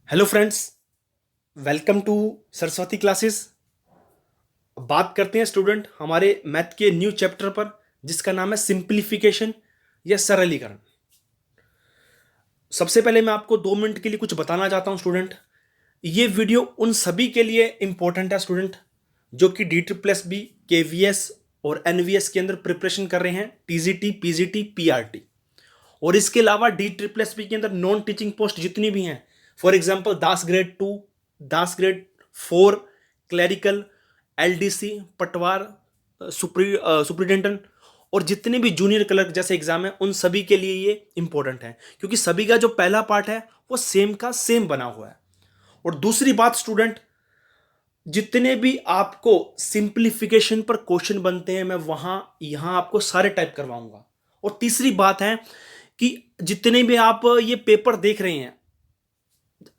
Hello friends, welcome to Saraswati classes. बात करते हैं स्टूडेंट हमारे मैथ के न्यू चैप्टर पर, जिसका नाम है सिंप्लीफिकेशन या सरलीकरण। सबसे पहले मैं आपको 2 मिनट के लिए कुछ बताना चाहता हूं स्टूडेंट। ये वीडियो उन सभी के लिए इंपॉर्टेंट है स्टूडेंट जो कि D triple S B, KVS और एनवीएस के अंदर प्रिपरेशन कर रहे हैं, टीजीटी, पीजीटी, पीआरटी। और इसके अलावा डी ट्रिपल एस बी के अंदर नॉन टीचिंग पोस्ट जितनी भी हैं, for example Das grade 2, Das grade 4, clerical, LDC, पटवार, सुप्रिटेंडेंट और जितने भी जूनियर क्लर्क जैसे एग्जाम है, उन सभी के लिए ये इंपॉर्टेंट है, क्योंकि सभी का जो पहला पार्ट है वो सेम का सेम बना हुआ है। और दूसरी बात स्टूडेंट, जितने भी आपको सिंप्लीफिकेशन पर क्वेश्चन बनते हैं मैं वहां यहां आपको सारे टाइप करवाऊंगा। और तीसरी बात है कि जितने भी आप ये पेपर देख रहे हैं,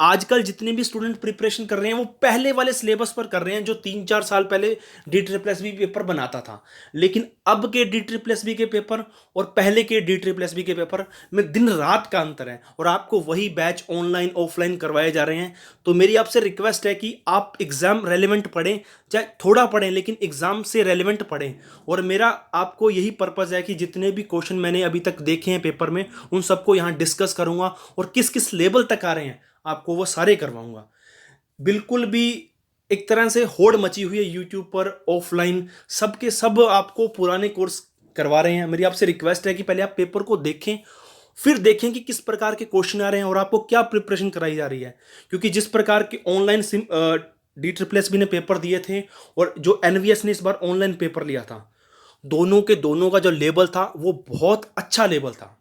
आजकल जितने भी स्टूडेंट प्रिपरेशन कर रहे हैं वो पहले वाले सिलेबस पर कर रहे हैं जो 3-4 साल पहले D triple S B paper बनाता था। लेकिन अब के डी ट्रिपल एस बी के पेपर और पहले के डी ट्रिपल एस बी के पेपर में दिन रात का अंतर है, और आपको वही बैच ऑनलाइन ऑफलाइन करवाए जा रहे हैं। तो मेरी आपसे रिक्वेस्ट है कि आप एग्जाम रेलिवेंट पढ़ें, चाहे थोड़ा पढ़ें लेकिन एग्जाम से रेलिवेंट पढ़ें। और मेरा आपको यही पर्पज़ है कि जितने भी क्वेश्चन मैंने अभी तक देखे हैं पेपर में, उन सबको यहाँ डिस्कस करूँगा और किस किस लेवल तक आ रहे हैं आपको वो सारे करवाऊंगा। बिल्कुल भी एक तरह से होड़ मची हुई है यूट्यूब पर, ऑफलाइन सबके सब आपको पुराने कोर्स करवा रहे हैं। मेरी आपसे रिक्वेस्ट है कि पहले आप पेपर को देखें, फिर देखें कि किस प्रकार के क्वेश्चन आ रहे हैं और आपको क्या प्रिपरेशन कराई जा रही है। क्योंकि जिस प्रकार के online D triple S B ने पेपर दिए थे और जो एनवीएस ने इस बार ऑनलाइन पेपर लिया था, दोनों के दोनों का जो लेवल था वो बहुत अच्छा लेवल था।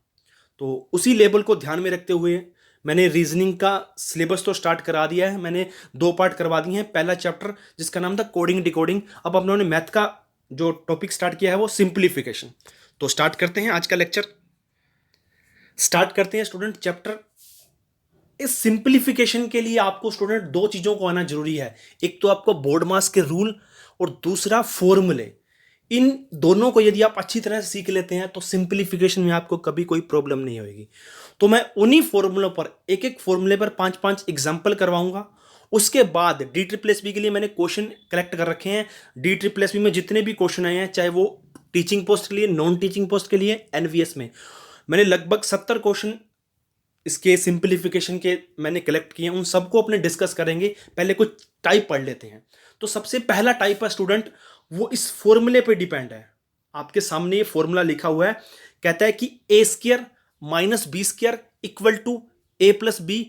तो उसी लेवल को ध्यान में रखते हुए मैंने रीजनिंग का सिलेबस तो स्टार्ट करा दिया है। मैंने 2 पार्ट करवा दिए हैं। पहला चैप्टर जिसका नाम था कोडिंग डिकोडिंग, अब हम लोगों ने मैथ का जो टॉपिक स्टार्ट किया है वो सिंप्लीफिकेशन। तो स्टार्ट करते हैं आज का लेक्चर। स्टार्ट करते हैं स्टूडेंट चैप्टर। इस सिंप्लीफिकेशन के लिए आपको स्टूडेंट 2 चीज़ों को आना जरूरी है। एक तो आपको बोर्ड मास के रूल और दूसरा फॉर्मूले। इन दोनों को यदि आप अच्छी तरह से सीख लेते हैं तो सिंप्लीफिकेशन में आपको कभी कोई प्रॉब्लम नहीं होगी। तो मैं उन्हीं फॉर्मूलों पर, एक एक फॉर्मूले पर 5-5 एग्जाम्पल करवाऊंगा। उसके बाद डी ट्रिपल एस बी के लिए मैंने क्वेश्चन कलेक्ट कर रखे हैं। डी ट्रिपल एस बी में जितने भी क्वेश्चन आए हैं, चाहे वो टीचिंग पोस्ट के लिए, नॉन टीचिंग पोस्ट के लिए, एनवीएस में मैंने लगभग 70 क्वेश्चन इसके सिंप्लीफिकेशन के मैंने कलेक्ट किए हैं। उन सबको अपने डिस्कस करेंगे। पहले कुछ टाइप पढ़ लेते हैं। तो सबसे पहला टाइप है स्टूडेंट, वो इस फॉर्मूले पे डिपेंड है। आपके सामने ये फॉर्मूला लिखा हुआ है, कहता है कि A square minus B square equal to A plus B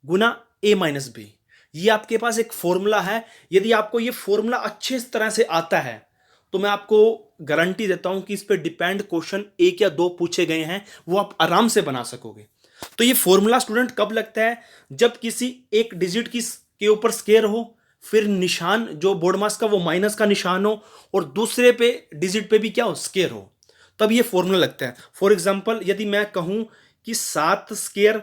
गुना ए माइनस बी। ये आपके पास एक फॉर्मूला है। यदि आपको ये फॉर्मूला अच्छे तरह से आता है तो मैं आपको गारंटी देता हूं कि इस पे डिपेंड क्वेश्चन 1 या 2 पूछे गए हैं वो आप आराम से बना सकोगे। तो ये फॉर्मूला स्टूडेंट कब लगता है? जब किसी एक डिजिट के ऊपर स्केयर हो, फिर निशान जो बोर्ड मास का वो माइनस का निशान हो, और दूसरे पे डिजिट पे भी क्या हो, स्केयर हो, तब ये फॉर्मूला लगता है। फॉर एग्जांपल यदि मैं कहूं कि 7 स्केयर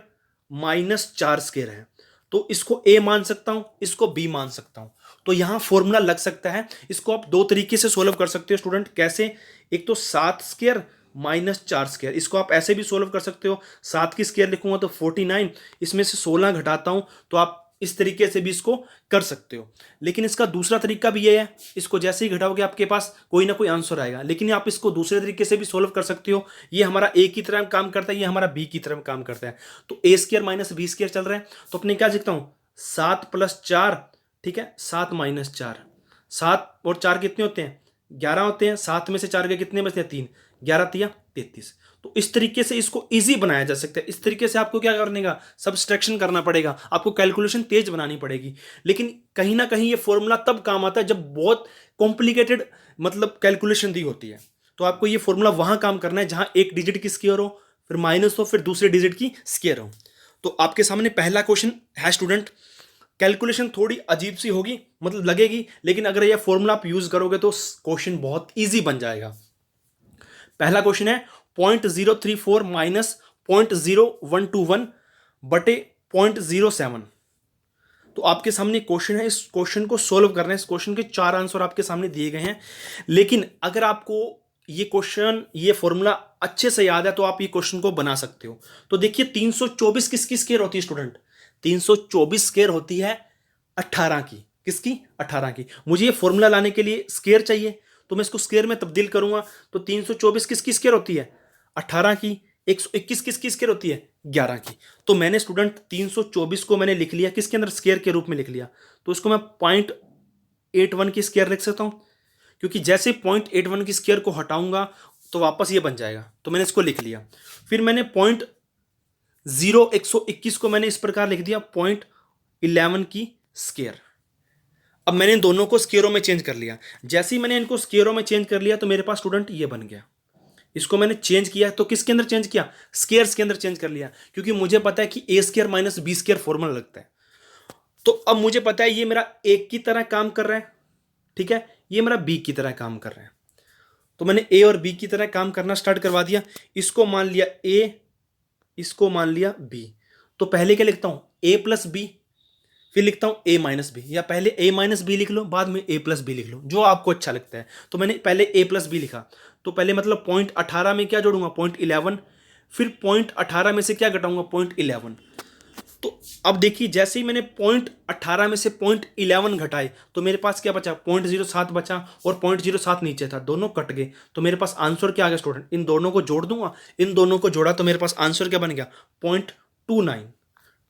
माइनस 4 स्केयर है, तो इसको ए मान सकता हूं, इसको बी मान सकता हूं। तो यहां फॉर्मूला लग सकता है। इसको आप 2 तरीके से सोल्व कर सकते हो स्टूडेंट। कैसे? एक तो 7 स्केयर माइनस 4 स्केयर, इसको आप ऐसे भी सोल्व कर सकते हो। 7 की स्केयर लिखूंगा तो 49, इसमें से 16 घटाता हूं तो आप इस तरीके से भी इसको कर सकते हो। लेकिन इसका दूसरा तरीका भी ये है, इसको जैसे ही घटाओगे आपके पास कोई ना कोई आंसर आएगा। लेकिन आप इसको दूसरे तरीके से भी सोल्व कर सकते हो। ये हमारा ए की तरह काम करता है, ये हमारा बी की तरह काम करता है। तो ए स्केयर माइनस बी स्केयर चल रहा है, तो अपने क्या लिखता हूँ, 7 + 4, ठीक है, 7 - 4। 7 और 4 कितने होते हैं? 11 होते हैं। 7 में से 4 के कितने बचते हैं? 3। 11 तिया 33। तो इस तरीके से इसको इजी बनाया जा सकता है। इस तरीके से आपको क्या करने का, सब्सट्रैक्शन करना पड़ेगा, आपको कैलकुलेशन तेज बनानी पड़ेगी। लेकिन कहीं ना कहीं ये फॉर्मूला तब काम आता है जब बहुत कॉम्प्लिकेटेड मतलब कैलकुलेशन दी होती है। तो आपको ये फॉर्मूला वहां काम करना है जहां एक डिजिट की स्क्वायर हो, फिर माइनस हो, फिर दूसरे डिजिट की स्क्वायर हो। तो आपके सामने पहला क्वेश्चन है स्टूडेंट। कैलकुलेशन थोड़ी अजीब सी होगी, मतलब लगेगी, लेकिन अगर यह फॉर्मूला आप यूज करोगे तो क्वेश्चन बहुत ईजी बन जाएगा। पहला क्वेश्चन है 0.034 माइनस 0.0121 बटे 0.07। तो आपके सामने क्वेश्चन है, इस क्वेश्चन को सोल्व करना है। इस क्वेश्चन के 4 आंसर आपके सामने दिए गए हैं। लेकिन अगर आपको ये क्वेश्चन, ये फॉर्मूला अच्छे से याद है तो आप ये क्वेश्चन को बना सकते हो। तो देखिए 324 किसकी स्क्वायर होती है स्टूडेंट? 324 स्क्वायर होती है 18 की। किसकी? 18 की। मुझे ये फॉर्मूला लाने के लिए स्क्वायर चाहिए, तो मैं इसको स्क्वायर में तब्दील करूंगा। तो 324 किसकी स्क्वायर होती है? 18 की। 121 किसकी स्क्वायर होती है? 11 की। तो मैंने स्टूडेंट 324 को मैंने लिख लिया किसके अंदर? स्क्वायर के रूप में लिख लिया। तो इसको मैं 0.81 की स्क्वायर लिख सकता हूं, क्योंकि जैसे 0.81 की स्क्वायर को हटाऊंगा तो वापस ये बन जाएगा। तो मैंने इसको लिख लिया। फिर मैंने 121 को मैंने इस प्रकार लिख दिया 0.11 की स्क्वायर। अब मैंने इन दोनों को स्क्वायरों में चेंज कर लिया। जैसे ही मैंने इनको स्क्वायरों में चेंज कर लिया तो मेरे पास स्टूडेंट ये बन गया। इसको मैंने चेंज किया तो किसके अंदर चेंज किया? स्क्वायर्स के अंदर चेंज कर लिया, क्योंकि मुझे पता है कि A square minus B square formula लगता है। तो अब मुझे पता है ये मेरा एक की तरह काम कर रहा है, ठीक है, ये मेरा बी की तरह काम कर रहा है। तो मैंने ए और बी की तरह काम करना स्टार्ट करवा दिया। इसको मान लिया ए, इसको मान लिया बी। तो पहले क्या लिखता हूं? ए प्लस बी, फिर लिखता हूं ए माइनस बी, या पहले ए माइनस बी लिख लो, बाद में ए प्लस बी लिख लो, जो आपको अच्छा लगता है। तो मैंने पहले ए प्लस बी लिखा। तो पहले मतलब 0.18 में क्या जोड़ूंगा? 0.11। फिर 0.18 में से क्या घटाऊंगा? 0.11। तो अब देखिए, जैसे ही मैंने 0.18 में से 0.11 घटाए तो मेरे पास क्या बचा? 0.07 बचा, और 0.07 नीचे था, दोनों कट गए। तो मेरे पास आंसर क्या आ गया स्टूडेंट? इन दोनों को जोड़ दूंगा, इन दोनों को जोड़ा तो मेरे पास आंसर क्या बन गया? 0.29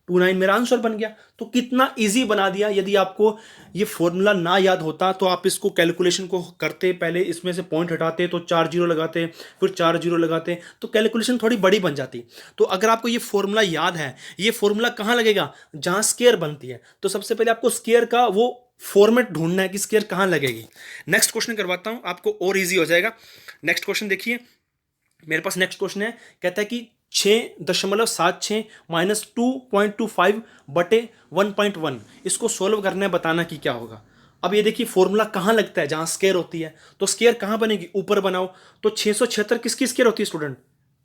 मेरा आंसर बन गया। तो कितना इजी बना दिया। यदि आपको ये फॉर्मूला ना याद होता तो आप इसको कैलकुलेशन को करते, पहले इसमें से पॉइंट हटाते तो 4 जीरो लगाते, फिर 4 जीरो लगाते, तो कैलकुलेशन थोड़ी बड़ी बन जाती। तो अगर आपको ये फॉर्मूला याद है, ये फॉर्मूला कहाँ लगेगा? जहाँ स्क्वायर बनती है। तो सबसे पहले आपको स्क्वायर का वो फॉर्मेट ढूंढना है कि स्क्वायर कहाँ लगेगी। नेक्स्ट क्वेश्चन करवाता हूँ, आपको और ईजी हो जाएगा। नेक्स्ट क्वेश्चन देखिए, मेरे पास नेक्स्ट क्वेश्चन है, कहता है कि 6.76 माइनस 2.25 बटे 1.1, इसको सोल्व करना है, बताना कि क्या होगा। अब ये देखिए फॉर्मूला कहाँ लगता है? जहाँ स्क्वायर होती है। तो स्क्वायर कहाँ बनेगी? ऊपर बनाओ। तो 676 किसकी स्क्वायर होती है स्टूडेंट?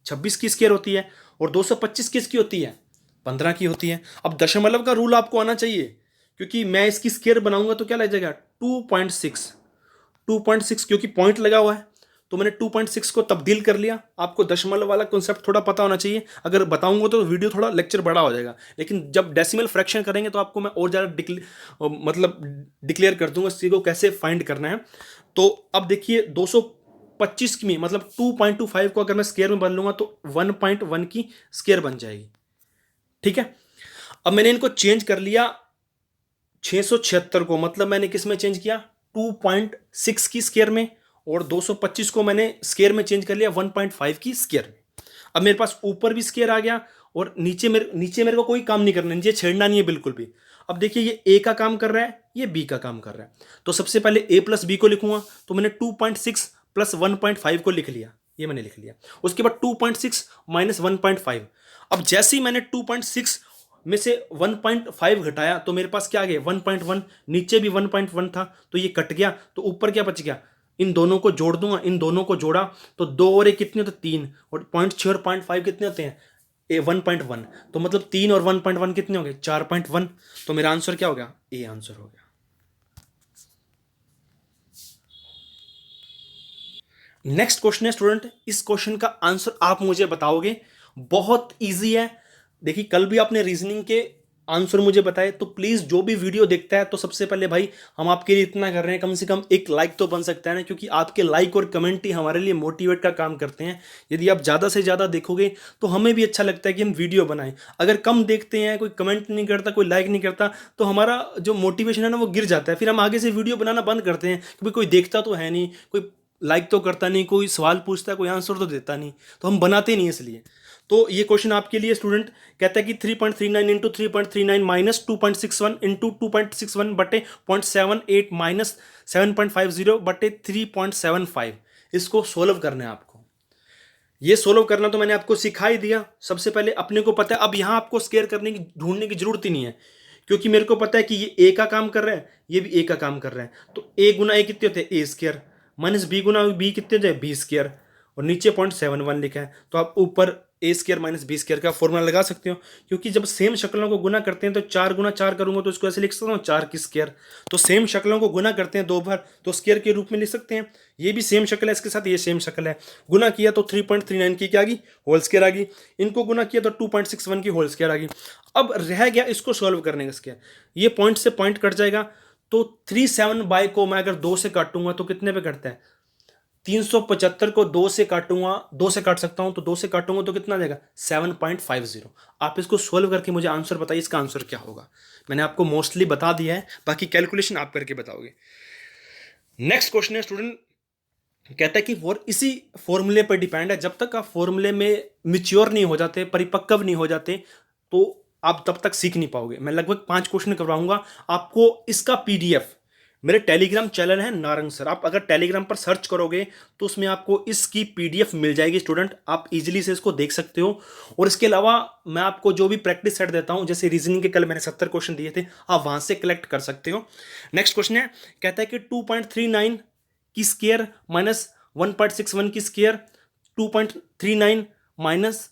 26 की स्क्वायर होती है। और 225 किसकी होती है? 15 की होती है। अब दशमलव का रूल आपको आना चाहिए, क्योंकि मैं इसकी स्क्वायर बनाऊंगा तो क्या लग जाएगा? 2.6, क्योंकि पॉइंट लगा हुआ है। तो मैंने 2.6 को तब्दील कर लिया। आपको दशमलव वाला कॉन्सेप्ट थोड़ा पता होना चाहिए। अगर बताऊंगा तो वीडियो थोड़ा लेक्चर बड़ा हो जाएगा, लेकिन जब डेसिमल फ्रैक्शन करेंगे तो आपको मैं और ज़्यादा मतलब डिक्लेयर कर दूंगा इस चीज़ को कैसे फाइंड करना है। तो अब देखिए 225 की मतलब 2.25 को अगर मैं स्क्वायर में बदल लूंगा तो 1.1 की स्क्वायर बन जाएगी, ठीक है। अब मैंने इनको चेंज कर लिया 676 को, मतलब मैंने किस में चेंज किया? 2.6 की स्क्वायर में, और 225 को मैंने स्क्वायर में चेंज कर लिया 1.5 की स्क्वायर में। अब मेरे पास ऊपर भी स्क्वायर आ गया, और नीचे मेरे को कोई काम नहीं करना, नीचे छेड़ना नहीं है बिल्कुल भी। अब देखिए ये ए का काम कर रहा है, ये बी का काम कर रहा है। तो सबसे पहले ए प्लस बी को लिखूंगा। तो मैंने 2.6 प्लस 1.5 को लिख लिया, ये मैंने लिख लिया। उसके बाद 2.6 माइनस 1.5। अब जैसे ही मैंने 2.6 में से 1.5 घटाया तो मेरे पास क्या आ गया? 1.1। नीचे भी 1.1 था तो ये कट गया, तो ऊपर क्या बच गया? इन दोनों को जोड़ दूंगा। इन दोनों को जोड़ा तो 2 और 1 कितने होते? 3, और 0.6 और 0.5 कितने होते हैं? 1.1। तो मतलब 3 और 1.1 कितने हो गए? 4.1। तो मेरा आंसर क्या हो गया? ए आंसर हो गया। नेक्स्ट क्वेश्चन है स्टूडेंट, इस क्वेश्चन का आंसर आप मुझे बताओगे। बहुत इजी है। देखिए कल भी आपने रीजनिंग के आंसर मुझे बताए, तो प्लीज जो भी वीडियो देखता है, तो सबसे पहले भाई हम आपके लिए इतना कर रहे हैं, कम से कम एक लाइक तो बन सकता है ना, क्योंकि आपके लाइक और कमेंट ही हमारे लिए मोटिवेट का काम करते हैं। यदि आप ज़्यादा से ज़्यादा देखोगे तो हमें भी अच्छा लगता है कि हम वीडियो बनाएं। अगर कम देखते हैं, कोई कमेंट नहीं करता, कोई लाइक नहीं करता, तो हमारा जो मोटिवेशन है ना वो गिर जाता है। फिर हम आगे से वीडियो बनाना बंद करते हैं, क्योंकि कोई देखता तो है नहीं, कोई लाइक तो करता नहीं, कोई सवाल पूछता है, कोई आंसर तो देता नहीं, तो हम बनाते नहीं इसलिए। तो ये क्वेश्चन आपके लिए स्टूडेंट कहता है कि 3.39 इंटू 3.39 माइनस 2.61 इंटू 2.61 बटे 0.78 माइनस 7.50 बटे 3.75, इसको सोल्व करना है आपको। ये सोल्व करना तो मैंने आपको सिखा ही दिया। सबसे पहले अपने को पता है, अब यहाँ आपको स्क्वायर करने की ढूंढने की जरूरत ही नहीं है, क्योंकि मेरे को पता है कि ये ए का काम कर रहा है, ये भी ए का काम कर रहा है। तो ए गुना ए कितने होते हैं? ए स्क्वायर, माइनस बी गुना बी कितने होते हैं? बी स्क्वायर, और नीचे 0.71 लिखा है। तो आप ऊपर ए स्क्वायर माइनस बी स्क्वायर का फॉर्मूला लगा सकते हो, क्योंकि जब सेम शक्लों को गुना करते हैं तो 4 गुना 4 करूंगा तो इसको ऐसे लिख सकता हूँ 4 की स्क्वायर। तो सेम शक्लों को गुना करते हैं 2 बार तो स्क्वायर के रूप में लिख सकते हैं। ये भी सेम शक्ल है, इसके साथ ये सेम शक्ल है, गुना किया तो 3.39 की क्या आ गई, होल स्क्वायर आ गई। इनको गुना किया तो 2.61 की होल स्क्वायर आ गई। अब रह गया इसको सॉल्व करने का स्क्वायर, ये पॉइंट से पॉइंट कट जाएगा तो 37 बाय को मैं अगर 2 से काटूंगा तो कितने पे कटता है, 375 को 2 से काटूंगा, 2 से काट सकता हूं तो 2 से काटूंगा तो कितना आ जाएगा 7.50। आप इसको सोल्व करके मुझे आंसर बताइए, इसका आंसर क्या होगा। मैंने आपको मोस्टली बता दिया है, बाकी कैलकुलेशन आप करके बताओगे। नेक्स्ट क्वेश्चन है स्टूडेंट, कहता है कि इसी फॉर्मूले पर डिपेंड है, जब तक आप फॉर्मूले में मिच्योर नहीं हो जाते, परिपक्व नहीं हो जाते, तो आप तब तक सीख नहीं पाओगे। मैं लगभग 5 क्वेश्चन करवाऊंगा आपको। इसका पीडीएफ मेरे टेलीग्राम चैनल है नारंग सर, आप अगर टेलीग्राम पर सर्च करोगे तो उसमें आपको इसकी पीडीएफ मिल जाएगी स्टूडेंट, आप इजीली से इसको देख सकते हो। और इसके अलावा मैं आपको जो भी प्रैक्टिस सेट देता हूं, जैसे रीजनिंग के कल मैंने 70 क्वेश्चन दिए थे, आप वहां से कलेक्ट कर सकते हो। नेक्स्ट क्वेश्चन है, कहता है कि 2.39 की स्क्वायर माइनस 1.61 की स्क्वायर, 2.39 माइनस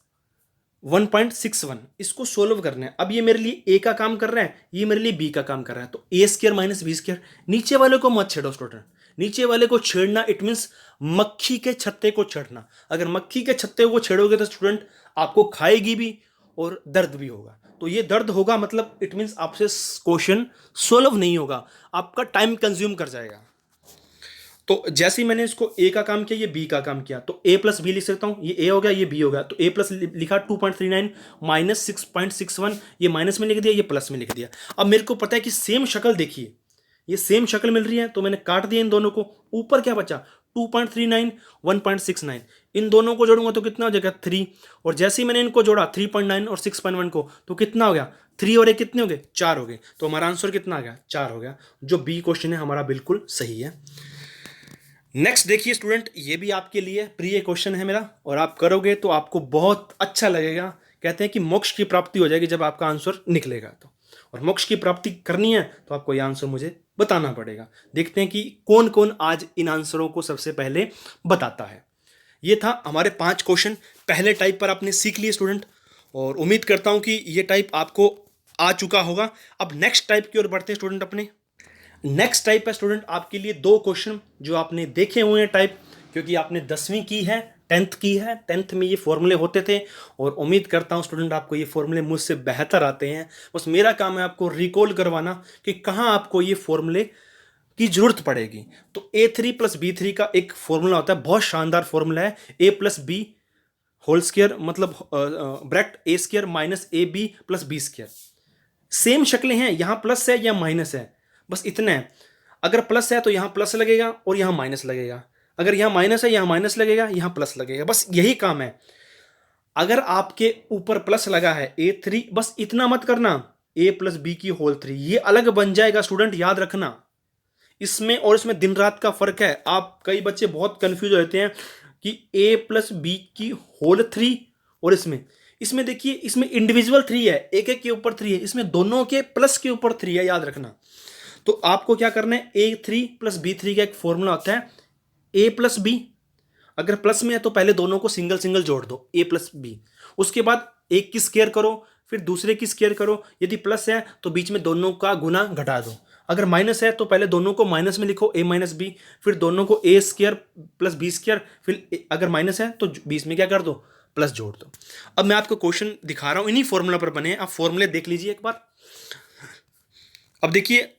1.61, इसको सोल्व करना है। अब ये मेरे लिए ए का काम कर रहा है, ये मेरे लिए बी का काम कर रहा है, तो ए स्क्वायर माइनस बी स्क्वायर। नीचे वाले को मत छेड़ो स्टूडेंट, नीचे वाले को छेड़ना इट मीन्स मक्खी के छत्ते को छेड़ना। अगर मक्खी के छत्ते को छेड़ोगे तो स्टूडेंट आपको खाएगी भी और दर्द भी होगा। तो ये दर्द होगा मतलब इट मीन्स आपसे क्वेश्चन सोल्व नहीं होगा, आपका टाइम कंज्यूम कर जाएगा। तो जैसे ही मैंने इसको ए का काम किया, ये बी का काम किया, तो ए प्लस बी लिख सकता हूं, ये ए हो गया, ये बी हो गया। तो ए प्लस लिखा 2.39 माइनस 6.61, ये माइनस में लिख दिया, ये प्लस में लिख दिया। अब मेरे को पता है कि सेम शक्ल देखिए, ये सेम शक्ल मिल रही है, तो मैंने काट दिया इन दोनों को। ऊपर क्या बचा 2.39 1.69, इन दोनों को जोड़ूंगा तो कितना हो जाएगा 3। और जैसे ही मैंने इनको जोड़ा 3.9 और 6.1 को, तो कितना हो गया 3 और 1 कितने हो गए 4 हो गए। तो हमारा आंसर कितना आ गया 4 हो गया, जो बी क्वेश्चन है हमारा बिल्कुल सही है। नेक्स्ट देखिए स्टूडेंट, ये भी आपके लिए प्रिय क्वेश्चन है मेरा, और आप करोगे तो आपको बहुत अच्छा लगेगा। कहते हैं कि मोक्ष की प्राप्ति हो जाएगी जब आपका आंसर निकलेगा। तो और मोक्ष की प्राप्ति करनी है तो आपको ये आंसर मुझे बताना पड़ेगा। देखते हैं कि कौन कौन आज इन आंसरों को सबसे पहले बताता है। ये था हमारे 5 क्वेश्चन। पहले टाइप पर आपने सीख लिए स्टूडेंट, और उम्मीद करता हूं कि ये टाइप आपको आ चुका होगा। अब नेक्स्ट टाइप की ओर बढ़ते हैं स्टूडेंट अपने। नेक्स्ट टाइप है स्टूडेंट आपके लिए 2 क्वेश्चन जो आपने देखे हुए हैं टाइप, क्योंकि आपने 10वीं की है, 10th की है, 10th में ये फॉर्मूले होते थे, और उम्मीद करता हूं स्टूडेंट आपको ये फॉर्मूले मुझसे बेहतर आते हैं। बस मेरा काम है आपको रिकॉल करवाना कि कहां आपको ये फॉर्मूले की जरूरत पड़ेगी। तो a3 प्लस b3 का एक फॉर्मूला होता है, बहुत शानदार फॉर्मूला है, a plus B whole square मतलब bracket A square minus A B plus B square. Same शक्लें हैं, यहां प्लस है या माइनस है, बस इतना है। अगर प्लस है तो यहां प्लस लगेगा और यहां माइनस लगेगा, अगर यहां माइनस है यहां माइनस लगेगा, यहां प्लस लगेगा, बस यही काम है। अगर आपके ऊपर प्लस लगा है a3, बस इतना मत करना a प्लस बी की होल 3, ये अलग बन जाएगा स्टूडेंट, याद रखना। इसमें और इसमें दिन रात का फर्क है। आप कई बच्चे बहुत कंफ्यूज होते हैं कि a प्लस बी की होल 3 और इसमें देखिए, इसमें इंडिविजुअल 3 है, एक एक के ऊपर 3 है, इसमें दोनों के प्लस के ऊपर 3 है, याद रखना। तो आपको क्या करना है, a3 प्लस b3 का एक फॉर्मूला होता है a प्लस बी। अगर प्लस में है तो पहले दोनों को सिंगल सिंगल जोड़ दो a प्लस बी, उसके बाद एक की स्क्वायर करो, फिर दूसरे की स्क्वायर करो। यदि प्लस है तो बीच में दोनों का गुना घटा दो। अगर माइनस है तो पहले दोनों को माइनस में लिखो a माइनस बी, फिर दोनों को a square plus B square, फिर अगर माइनस है तो बीच में क्या कर दो प्लस जोड़ दो। अब मैं आपको क्वेश्चन दिखा रहा हूं, इन्हीं फॉर्मूला पर बने हैं, आप फॉर्मूले देख लीजिए एक बार। अब देखिए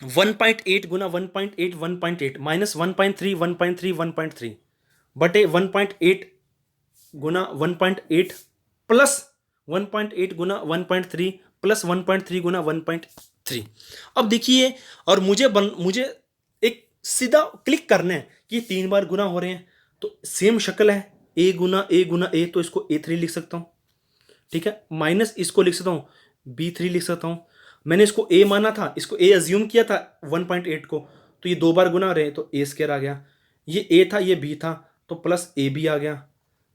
1.8 गुना 1.8 1.8 माइनस 1.3 1.3 1.3 बटे 1.8 गुना 1.8 प्लस 1.8 गुना 1.3 प्लस 1.3 गुना 1.3। अब देखिए, और मुझे एक सीधा क्लिक करना है कि 3 बार गुना हो रहे हैं, तो सेम शक्ल है, a गुना a, तो इसको a3 लिख सकता हूं, ठीक है। माइनस इसको लिख सकता हूं b3 लिख सकता हूं। मैंने इसको a माना था, इसको a अज्यूम किया था 1.8 को, तो ये 2 बार गुना रहे तो a स्क्वायर आ गया। ये a था ये b था, तो प्लस ए बी आ गया,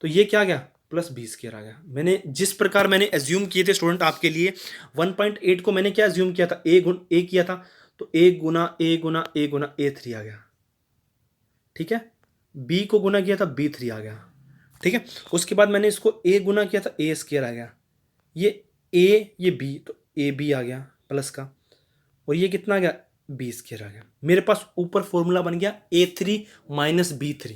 तो ये क्या आ गया प्लस बी स्क्वायर आ गया। मैंने जिस प्रकार मैंने एज्यूम किए थे स्टूडेंट आपके लिए, 1.8 को मैंने क्या एज्यूम किया था, ए किया था, तो a गुना a3 आ गया, ठीक है। b को गुना किया था b3 आ गया, ठीक है। उसके बाद मैंने इसको ए गुना किया था, ए स्क्वायर आ गया, ये ए ये बी, तो ए बी आ गया प्लस का, और ये कितना आ गया, बी स्क्वायर आ गया। मेरे पास ऊपर फॉर्मूला बन गया A3 माइनस B3।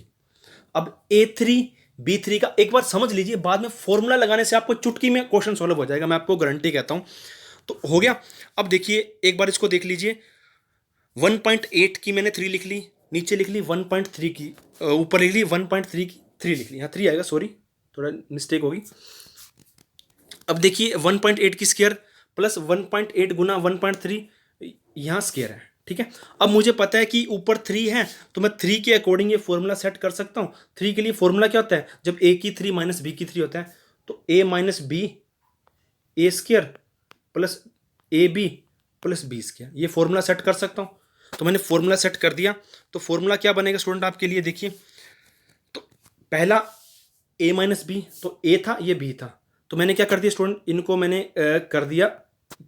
अब A3 B3 का एक बार समझ लीजिए, बाद में फॉर्मूला लगाने से आपको चुटकी में क्वेश्चन सॉल्व हो जाएगा, मैं आपको गारंटी कहता हूं। तो हो गया। अब देखिए एक बार इसको देख लीजिए, 1.8 की मैंने 3 लिख ली, नीचे लिख ली 1.3 की, ऊपर लिख ली 1.3 की 3 लिख ली, यहाँ 3 आएगा, सॉरी थोड़ा मिस्टेक होगी। अब देखिए 1.8 की स्क्वायर प्लस 1.8 गुना 1.3, यहाँ स्क्वायर है, ठीक है। अब मुझे पता है कि ऊपर 3 है, तो मैं 3 के अकॉर्डिंग ये फॉर्मूला सेट कर सकता हूँ। 3 के लिए फॉर्मूला क्या होता है, जब ए की 3 माइनस बी की 3 होता है, तो A minus B A square plus A B plus B square, ये फॉर्मूला सेट कर सकता हूँ। तो मैंने फॉर्मूला सेट कर दिया, तो फॉर्मूला क्या बनेगा स्टूडेंट आपके लिए, देखिए। तो पहला ए माइनस बी, तो ए था ये बी था, तो मैंने क्या कर दिया स्टूडेंट, इनको मैंने कर दिया,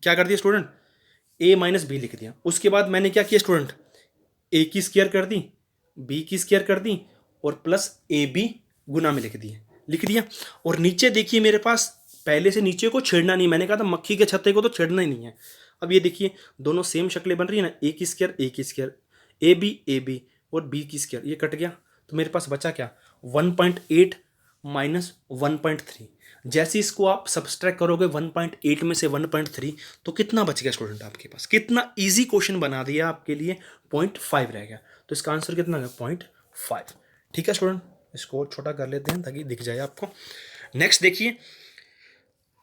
क्या कर दिया स्टूडेंट, ए माइनस बी लिख दिया। उसके बाद मैंने क्या किया स्टूडेंट, ए की स्क्वायर कर दी, बी की स्क्वायर कर दी, और प्लस ए बी गुना में लिख दिया। और नीचे देखिए मेरे पास पहले से नीचे को छेड़ना नहीं, मैंने कहा था मक्खी के छत्ते को तो छेड़ना ही नहीं है। अब ये देखिए दोनों सेम शक्लें बन रही है ना, ए की स्क्वायर ए बी और बी की स्क्वायर, ये कट गया, तो मेरे पास बचा क्या, 1.8 माइनस 1.3। जैसे इसको आप सब्सट्रैक्ट करोगे 1.8 में से 1.3, तो कितना बच गया स्टूडेंट आपके पास, कितना इजी क्वेश्चन बना दिया आपके लिए, 0.5 रह गया। तो इसका आंसर कितना है, 0.5। ठीक है स्टूडेंट, इसको छोटा कर लेते हैं ताकि दिख जाए आपको। नेक्स्ट देखिए,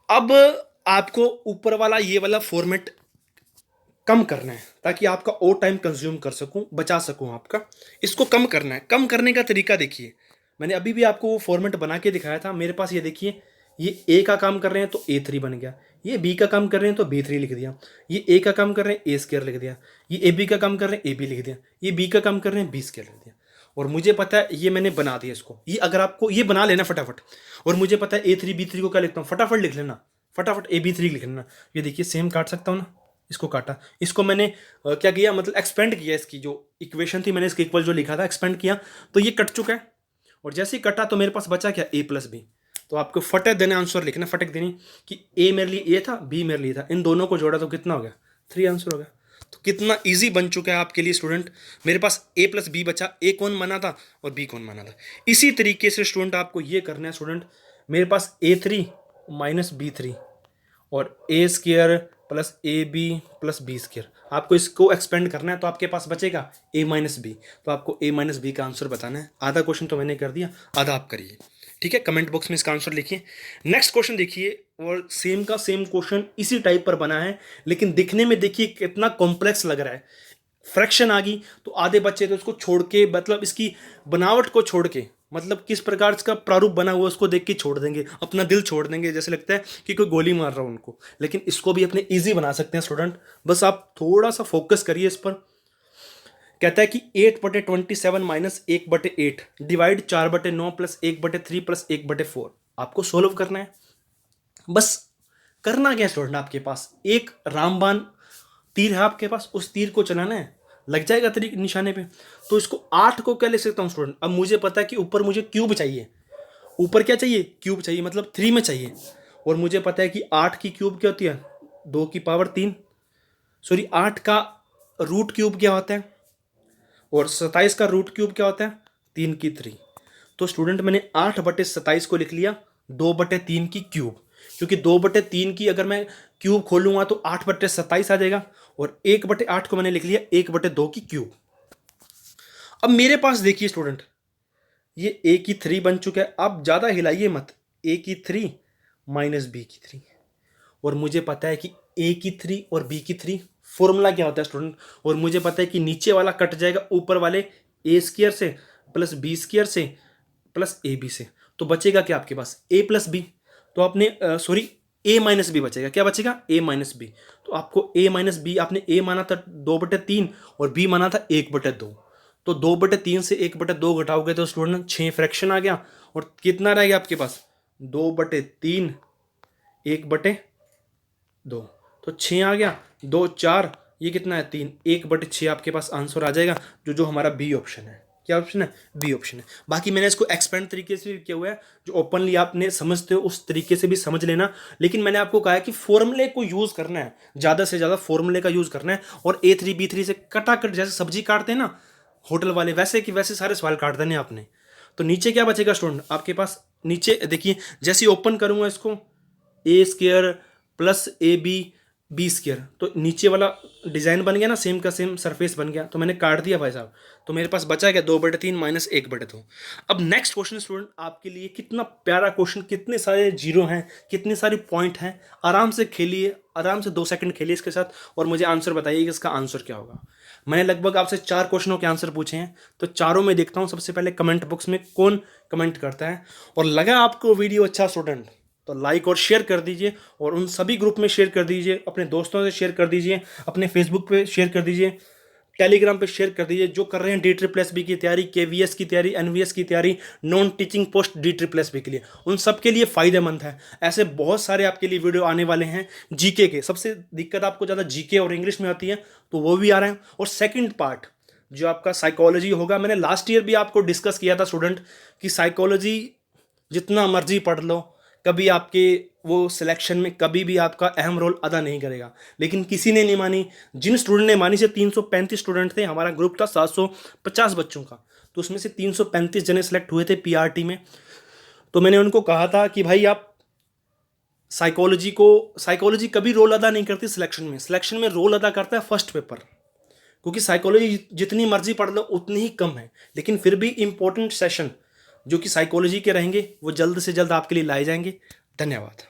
अब आपको ऊपर वाला ये वाला फॉर्मेट कम करना है ताकि आपका और टाइम कंज्यूम कर सकूं, बचा सकूं आपका। इसको कम करना है, कम करने का तरीका देखिए, मैंने अभी भी आपको वो फॉर्मेट बना के दिखाया था। मेरे पास ये देखिए, ये ए का काम कर रहे हैं तो A3 बन गया, ये बी का काम कर रहे हैं तो B3 लिख दिया, ये ए का काम कर रहे हैं ए स्क्वायर लिख दिया, ये ए बी का काम कर रहे हैं ए बी लिख दिया, ये बी का काम कर रहे हैं बी स्क्वायर लिख दिया। और मुझे पता है ये मैंने बना दिया इसको, ये अगर आपको ये बना लेना फटाफट, और मुझे पता है A3 B3 को क्या लिखता हूँ, फटाफट लिख लेना, फटाफट AB3 लिख लेना। ये देखिए सेम काट सकता हूँ ना, इसको काटा, इसको मैंने क्या किया, मतलब एक्सपेंड किया, इसकी जो इक्वेशन थी मैंने इसके इक्वल जो लिखा था एक्सपेंड किया, तो ये कट चुका है। और जैसे ही कटा तो मेरे पास बचा क्या, A प्लस बी। तो आपको फटक देने आंसर लिखना, फटक देनी कि ए मेरे लिए ए था, बी मेरे लिए था, इन दोनों को जोड़ा तो कितना हो गया, 3 आंसर हो गया। तो कितना इजी बन चुका है आपके लिए स्टूडेंट। मेरे पास A प्लस बी बचा, ए कौन माना था और बी कौन माना था। इसी तरीके से स्टूडेंट आपको ये करना है स्टूडेंट, मेरे पास A3 माइनस B3 और A square plus A B plus B square, आपको इसको एक्सपेंड करना है, तो आपके पास बचेगा ए माइनस बी। तो आपको ए माइनस बी का आंसर बताना है। आधा क्वेश्चन तो मैंने कर दिया, आधा आप करिए, ठीक है। कमेंट बॉक्स में इसका आंसर लिखिए। नेक्स्ट क्वेश्चन देखिए, और सेम का सेम क्वेश्चन इसी टाइप पर बना है, लेकिन दिखने में देखिए कितना कॉम्प्लेक्स लग रहा है। फ्रैक्शन आ गई तो आधे बच्चे तो इसको छोड़ के, मतलब इसकी बनावट को छोड़ के, मतलब किस प्रकार इसका प्रारूप बना हुआ उसको देख के छोड़ देंगे, अपना दिल छोड़ देंगे, जैसे लगता है कि कोई गोली मार रहा हो उनको। लेकिन इसको भी अपने इजी बना सकते हैं स्टूडेंट, बस आप थोड़ा सा फोकस करिए इस पर। कहता है कि 8/27 माइनस 1/8 डिवाइड 4/9 प्लस 1/3 प्लस 1/4 आपको सोल्व करना है। बस करना क्या स्टूडेंट, आपके पास एक रामबाण तीर है आपके पास, उस तीर को चलाना है, लग जाएगा तरीके निशाने पे। तो इसको 8 को क्या ले सकता हूँ स्टूडेंट, अब मुझे पता है कि ऊपर मुझे क्यूब चाहिए, ऊपर क्या चाहिए, क्यूब चाहिए, मतलब 3 में चाहिए। और मुझे पता है कि 8 की क्यूब क्या होती है, 2 की पावर 3, सॉरी 8 का रूट क्यूब क्या होता है, और 27 का रूट क्यूब क्या होता है, 3 की 3। तो स्टूडेंट मैंने 8/27 को लिख लिया 2/3 की क्यूब, क्योंकि 2/3 की अगर मैं क्यूब खोलूंगा तो 8/27 आ जाएगा, और 1/8 को मैंने लिख लिया 1/2 की क्यूब। अब मेरे पास देखिए स्टूडेंट, ये ए की 3 बन चुका है, अब ज़्यादा हिलाइए मत, ए की 3 माइनस बी की 3। और मुझे पता है कि ए की 3 और बी की 3 फॉर्मूला क्या होता है स्टूडेंट, और मुझे पता है कि नीचे वाला कट जाएगा ऊपर वाले ए स्क्वायर से प्लस बी स्क्वायर से प्लस ए बी से, तो बचेगा क्या आपके पास, ए प्लस बी। तो आपने सॉरी ए माइनस बी बचेगा, क्या बचेगा, ए माइनस बी। तो आपको ए माइनस बी, आपने ए माना था 2/3 और बी माना था 1/2, तो 2/3 से 1/2 घटाओगे तो स्टूडेंट 6 फ्रैक्शन आ गया, और कितना रह गया आपके पास, 2/3 1/2, तो 6 आ गया, 2 4, ये कितना है 3, 1/6 आपके पास आंसर आ जाएगा, जो हमारा बी ऑप्शन है। क्या ऑप्शन है? बी ऑप्शन है। बाकी मैंने इसको एक्सपेंड तरीके से भी किया हुआ है, जो ओपनली आपने समझते हो उस तरीके से भी समझ लेना। लेकिन मैंने आपको कहा है कि फॉर्मूले को यूज़ करना है, ज़्यादा से ज़्यादा फॉर्मूले का यूज़ करना है, और A3 B3 से कटाकट जैसे सब्जी काटते हैं ना होटल वाले, वैसे कि वैसे सारे सवाल काट देने आपने। तो नीचे क्या बचेगा स्टूडेंट आपके पास? नीचे देखिए, जैसे ही ओपन करूँगा इसको, A square plus A B B square, तो नीचे वाला डिज़ाइन बन गया ना, सेम का सेम सरफेस बन गया, तो मैंने काट दिया भाई साहब। तो मेरे पास बचा क्या? 2/3 माइनस 1/2। अब नेक्स्ट क्वेश्चन स्टूडेंट आपके लिए कितना प्यारा क्वेश्चन, कितने सारे जीरो हैं, कितने सारे पॉइंट हैं। आराम से खेलिए, आराम से 2 सेकंड खेलिए इसके साथ, और मुझे आंसर बताइए कि इसका आंसर क्या होगा। मैंने लगभग आपसे 4 क्वेश्चनों के आंसर पूछे हैं, तो चारों में देखता हूँ सबसे पहले कमेंट बॉक्स में कौन कमेंट करता है। और लगा आपको वीडियो अच्छा स्टूडेंट, तो लाइक और शेयर कर दीजिए, और उन सभी ग्रुप में शेयर कर दीजिए, अपने दोस्तों से शेयर कर दीजिए, अपने फेसबुक पे शेयर कर दीजिए, टेलीग्राम पे शेयर कर दीजिए, जो कर रहे हैं DSSB की तैयारी, KVS की तैयारी, NVS की तैयारी, नॉन टीचिंग पोस्ट DSSB के लिए, उन सब के लिए फ़ायदेमंद है। ऐसे बहुत सारे आपके लिए वीडियो आने वाले हैं जीके के। सबसे दिक्कत आपको ज़्यादा जीके और इंग्लिश में आती है, तो वो भी आ रहे हैं। और सेकेंड पार्ट जो आपका साइकोलॉजी होगा, मैंने लास्ट ईयर भी आपको डिस्कस किया था स्टूडेंट कि साइकोलॉजी जितना मर्जी पढ़ लो, कभी आपके वो सिलेक्शन में कभी भी आपका अहम रोल अदा नहीं करेगा। लेकिन किसी ने नहीं मानी। जिन स्टूडेंट ने मानी, से 335 स्टूडेंट थे, हमारा ग्रुप था 750 बच्चों का, तो उसमें से 335 जने सेलेक्ट हुए थे PRT में। तो मैंने उनको कहा था कि भाई आप साइकोलॉजी कभी रोल अदा नहीं करती सिलेक्शन में रोल अदा करता है फर्स्ट पेपर। क्योंकि साइकोलॉजी जितनी मर्जी पढ़ लो उतनी ही कम है, लेकिन फिर भी इंपॉर्टेंट सेशन जो कि साइकोलॉजी के रहेंगे वो जल्द से जल्द आपके लिए लाए जाएंगे। धन्यवाद।